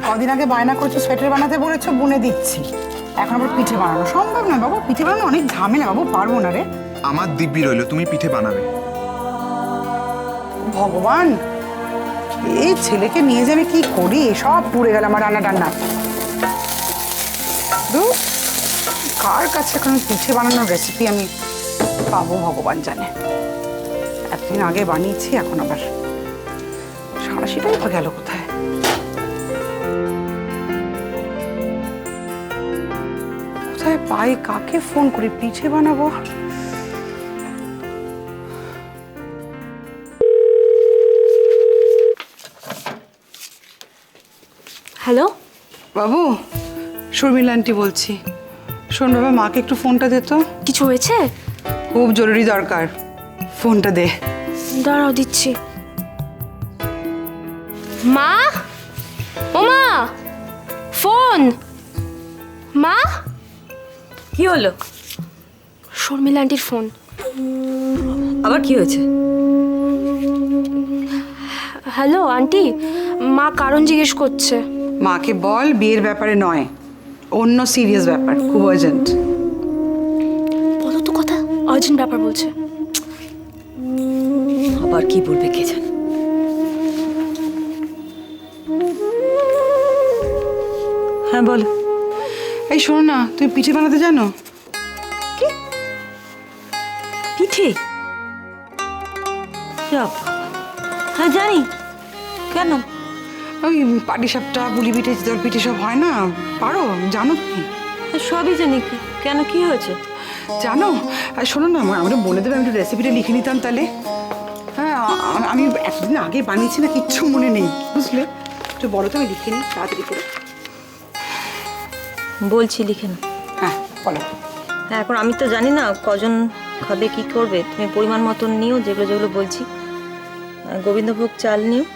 কদিন আগে বায়না করছো সোয়েটার বানাতে বলেছো, বুনে দিচ্ছি। এখন আবার পিঠে বানানো সম্ভব নয় বাবু, পিঠে বানানো অনেক ঝামেলা বাবু, পারবো না রে। আমার দিব্যি রইলো, তুমি পিঠে বানাবে। ভগবান, এই ছেলেকে নিয়ে যাবে কি করি, সব পুড়ে গেল আমার রান্না টান্না। ধুর, কার কাছে এখন পিঠে বানানোর রেসিপি আমি পাবো ভগবান জানে। এতদিন আগে বানিয়েছি, এখন আবার সারাশিটাই তো গেল কোথায়। কোথায় পাই, কাকে ফোন করি পিঠে বানাবো। হ্যালো বাবু, শর্মিলা আন্টি বলছি। শোন বাবা, মাকে একটু ফোনটা দে তো, কিছু হয়েছে? খুব জরুরি দরকার, ফোনটা দে। দাঁড়াও দিচ্ছি। মা, ও মা, ফোন। মা, কি হলো? শর্মিলা আন্টির ফোন। আবার কি হয়েছে? হ্যালো আন্টি, মা কারণ জিজ্ঞেস করছে। মাকে বল বিয়ের ব্যাপারে নয়, অন্য সিরিয়াস ব্যাপার, খুব আর্জেন্ট। বলো তো কথা, আর্জেন্ট ব্যাপার বলছে। আবার কি বলবে কে জানে। হ্যাঁ বল। এই শোনো না, তুমি পিঠে বানাতে জানো? পিঠে? হ্যাঁ জানি। কেন? ওই পাটিসাপটা, পুলি পিঠে, চিতল পিঠে সব হয় না, পারো? জানো তুমি? সবই জানি। কেন, কি হয়েছে? জানো? আর শোনো না, আমরা বলে দেবে, আমি একটু রেসিপিটা লিখে নিতাম তাহলে। হ্যাঁ, আমি একদিন আগে বানিয়েছি না, কিচ্ছু মনে নেই, বুঝলে? একটু বলো তো, আমি লিখে নিই তাড়াতাড়ি করে। বলছি লিখে না। হ্যাঁ বলো। হ্যাঁ, এখন আমি তো জানি না কজন খাবে, কি করবে। তুমি পরিমাণ মতন নিও, যেগুলো যেগুলো বলছি। গোবিন্দভোগ চাল নিও।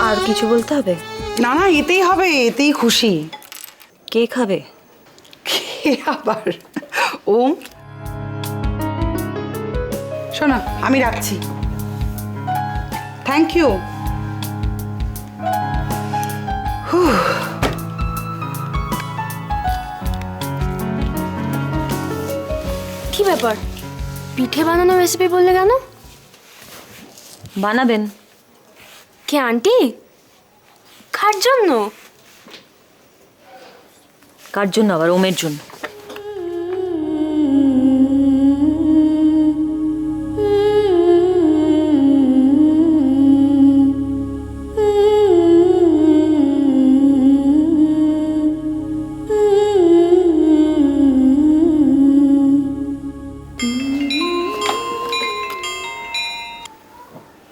আর কিছু বলতে হবে? না না, এতেই হবে, এতেই খুশি। কে খাবে? কে আবার? ওম। শোনা, আমি রাখছি। Thank you. কি ব্যাপার, পিঠে বানানো রেসিপি বললে কেন? বানাবেন। কে আন্টি? কার জন্য? কার জন্য আবার? ওমের জন্য।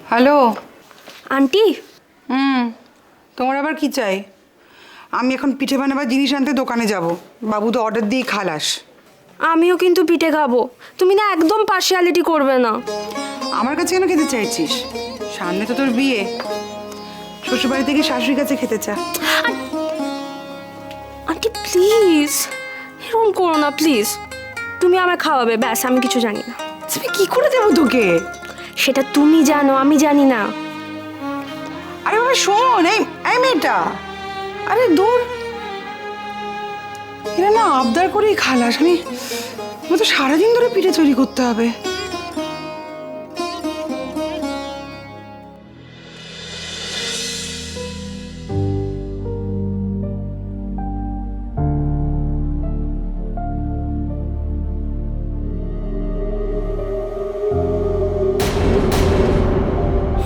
হ্যালো আন্টি, তোমার আবার কি চাই? আমি এখন পিঠে বানাবার জিনিস আনতে দোকানে যাব, বাবু তো অর্ডার দিয়ে খালাস। আমিও কিন্তু পিঠে খাবো, তুমি না একদম পার্শিয়ালিটি করবে না। আমার কাছে কেন খেতে চাইছিস? সামনে তো তোর বিয়ে, শ্বশুরবাড়ি থেকে শাশুড়ির কাছে খেতে চা। আন্টি প্লিজ, এরকম করো না প্লিজ। তুমি আমায় খাওয়াবে, ব্যাস, আমি কিছু জানি না। তুমি কি করে দেবো তোকে? সেটা তুমি জানো, আমি জানি না। আরে বাবা শোন, এই মেয়েটা, আরে দূর, এরা না আবদার করেই খালাস। আমি তো সারাদিন ধরে পিঠে তৈরি করতে হবে।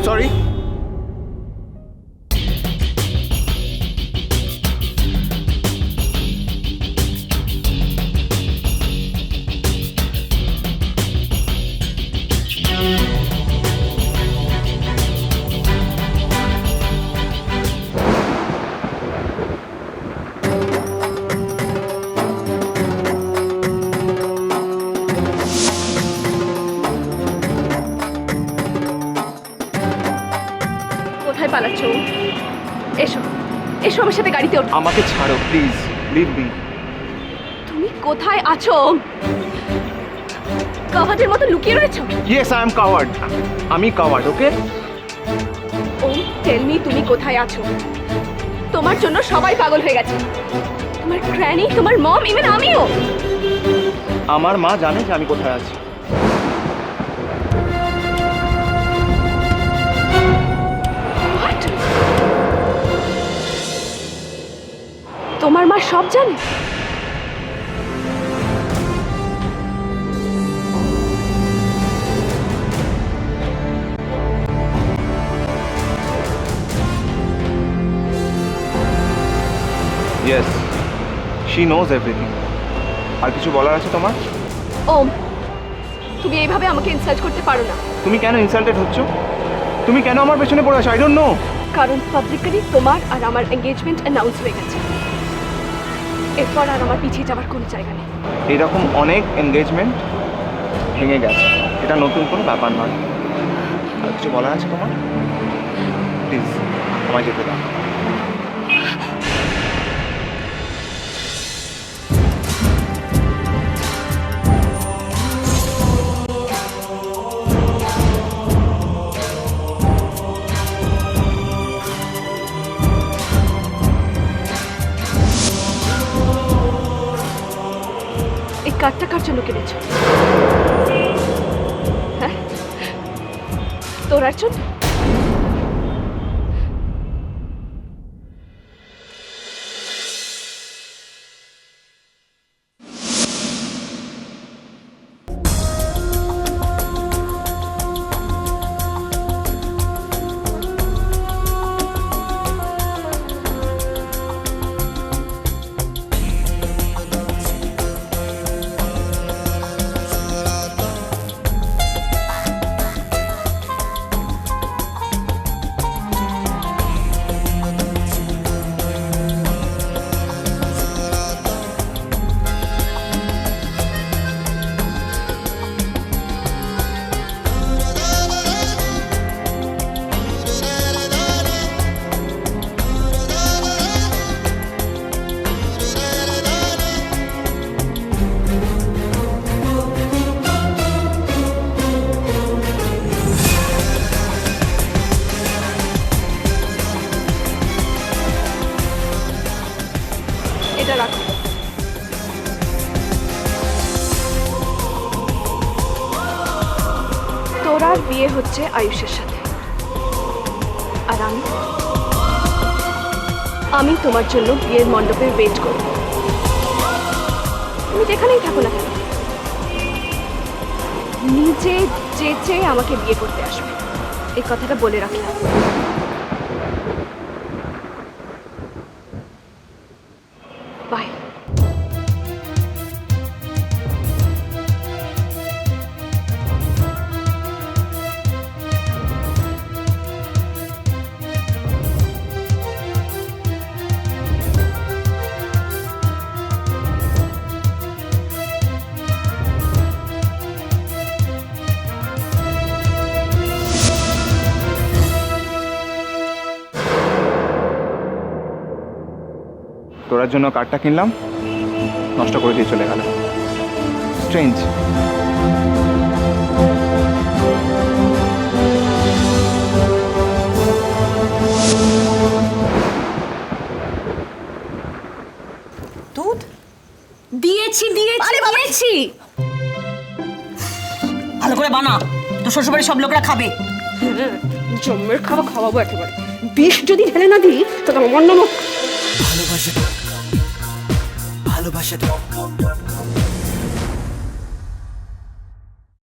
সরি। পালাচ্ছ? এসো এসো আমার সাথে গাড়িতে ওঠো। আমাকে ছাড়ো প্লিজ, লিভ মি। তুমি কোথায় আছো? কাভার্ডের মতো লুকিয়ে রয়েছো? ইয়েস আই এম কাওয়ার্ড, আমি কাওয়ার্ড। ওকে, ও টেল মি তুমি কোথায় আছো? তোমার জন্য সবাই পাগল হয়ে গেছে, তোমার গ্র্যানি, তোমার মম, ইভেন আমিও। আমার মা জানে যে আমি কোথায় আছি। What? তোমার মা সব জানে? Yes, she knows everything. আর কিছু বলার আছে তোমার? ওম, তুমি এইভাবে আমাকে ইনসাল্ট করতে পারো না। তুমি কেন ইনসাল্টেড হচ্ছ? তুমি কেন আমার পেছনে পড়ে আছো? I don't know. কারণ পাবলিকলি তোমার আর আমার এঙ্গেজমেন্ট অ্যানাউন্স হয়ে গেছে। এরপর আর আমার পিছিয়ে যাওয়ার কোনো জায়গা নেই। এরকম অনেক এনগেজমেন্ট ভেঙে গেছে, এটা নতুন কোনো ব্যাপার নয়। আর কিছু বলার আছে তোমার? প্লিজ আমায় যেতে দাও। এই কার্ডটা কার জন্য কিনেছো? হ্যাঁ, তোরার জন্য? এটা রাখো। তোরার বিয়ে হচ্ছে আয়ুষের সাথে, আর আমি তোমার জন্য বিয়ের মণ্ডপে ওয়েট করব। তুমি যেখানেই থাকো না কেন, নিজে যেচে আমাকে বিয়ে করতে আসবে, এই কথাটা বলে রাখলাম। বাই। তোরার জন্য কার্ডটা কিনলাম, নষ্ট করে দিয়ে চলে গেল। স্ট্রেঞ্জ। দুধ দিয়েছি দিয়েছি। ভালো করে বানা, তো শ্বশুরবাড়ির সব লোকরা খাবে। জম্মের খাওয়া খাওয়াবো একেবারে। বিষ যদি ঢেলে না দিই তো আমার নাম ভালোবাসা ভালোবাসা